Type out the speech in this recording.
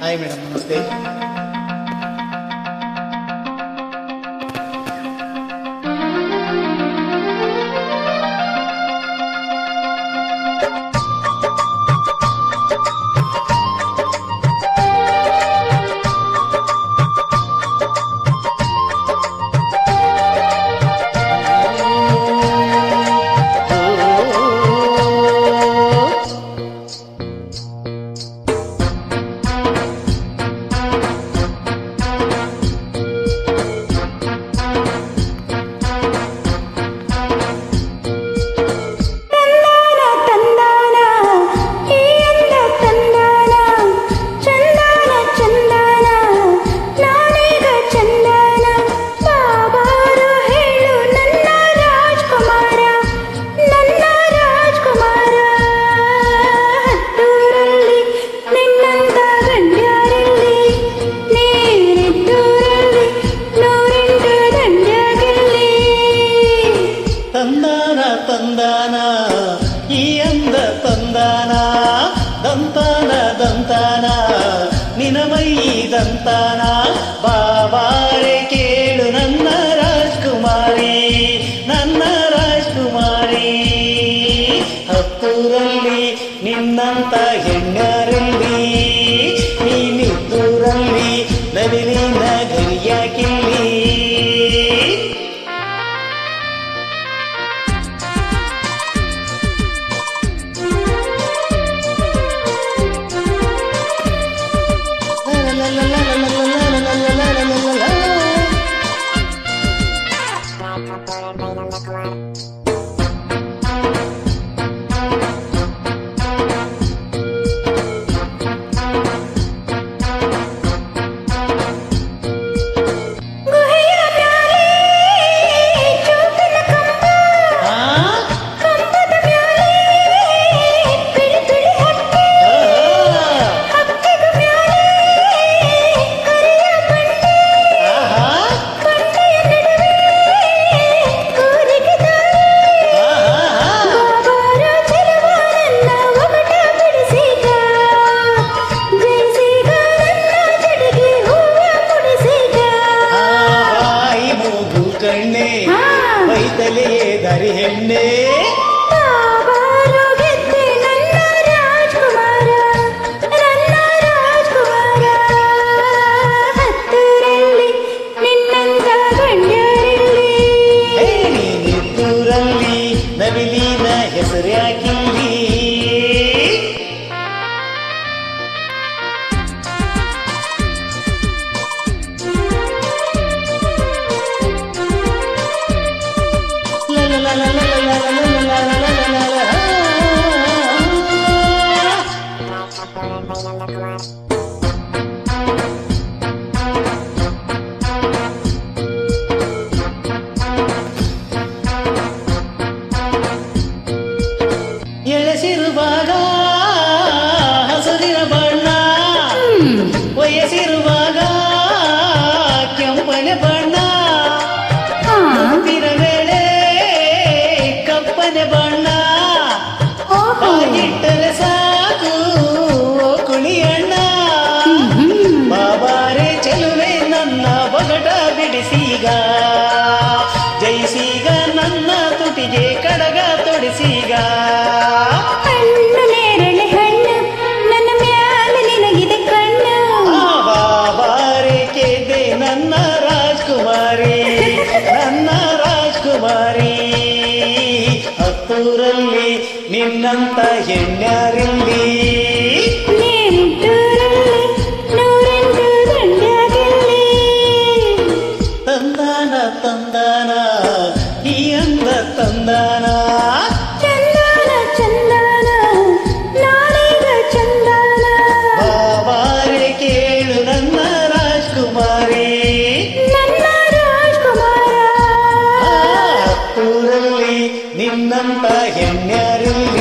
Hi madam, ನಮಸ್ತೆ. ತಂದಾನ ಈ ಅಂದ ತಂದಾನ ದಂತಾನ ದಂತಾನ ನಿನಮೈ ದಂತಾನ ಬಾಬಾರೆ ಕೇಳು ನನ್ನ ರಾಜ್ಕುಮಾರಿ, ನನ್ನ ರಾಜ್ಕುಮಾರಿ. ಹತ್ತೂರಲ್ಲಿ ನಿನ್ನಂತ ಹೆಣ್ಣರಲ್ಲಿ, ನೀನಿದ್ದೂರಲ್ಲಿ ನವಿಲಿನ ಗರಿಯಾಕಿಲ್ಲಿ. ವೈತಲೇ ದಾರಿ ಹೆಣ್ಣೆ ನನ್ನ ರಾಜ್ಕುಮಾರ, ನನ್ನ ರಾಜ್ಕುಮಾರ. ಹತ್ತೂರಲ್ಲಿ ನಿನ್ನಂತ ಗಂಡರಲ್ಲಿ, ನೀನಿದ್ದೂರಲ್ಲಿ ನವಿಲಿನ ಹೆಸರ್ಯಾಕಿಲ್ಲಿ. ಎಳೆಸಿರುವಾಗ ಹಸುರಿನ ಬಣ್ಣ, ವಯಸ್ಸಿರುವಾಗ ಕೆಂಪನೆ ಬಣ್ಣ, ಮುತ್ತಿನ ವೇಳೆ ಕಪ್ಪನೆ ಬಣ್ಣ. ಬಾಗಿಟ್ಟರೆ ಸಾಕು ಕುಳಿಯಣ್ಣ, ಬಾಬಾರೆ ಚೆಲುವೆ ನನ್ನ ಬಗಟ ಬಿಡಿಸೀಗ, ಜಯಿಸೀಗ ನನ್ನ ತುಟಿಗೆ ಕಡಗ ತೊಡಿಸೀಗ. ಹಣ್ಣು ನೇರಳೆ ಹಣ್ಣು ನನ್ನ ಮ್ಯಾಲೆ ನಿನಗಿದೆ ಕಣ್ಣು, ಬಾಬಾರೆ ಕೇದೆ ನನ್ನ ರಾಜ್ಕುಮಾರಿ, ನನ್ನ ರಾಜ್ಕುಮಾರಿ. ಹತ್ತೂರಲ್ಲಿ ನಿನ್ನಂತ ಹೆಣ್ಯಾರಿಲ್ಲಿ, ನೀನಿದ್ದೂರಲ್ಲಿ ನೂರೆಂಟು ದಂಡಾಗಿಲ್ಲಿ. ತಂದಾನ ತಂದಾನ ಈ ಅಂದ ತಂದಾನ, ಚಂದಾನ ಚಂದಾನ ನಾನೀಗ ಚಂದಾನ. ಬಾಬಾರೆ ಕೇಳು ನನ್ನ ರಾಜ್ಕುಮಾರಿ, ನನ್ನ ರಾಜ್ಕುಮಾರ. ಹತ್ತೂರಲ್ಲಿ ನಿನ್ನಂತ ಹೆಣ್ಯಾರಿಲ್ಲಿ.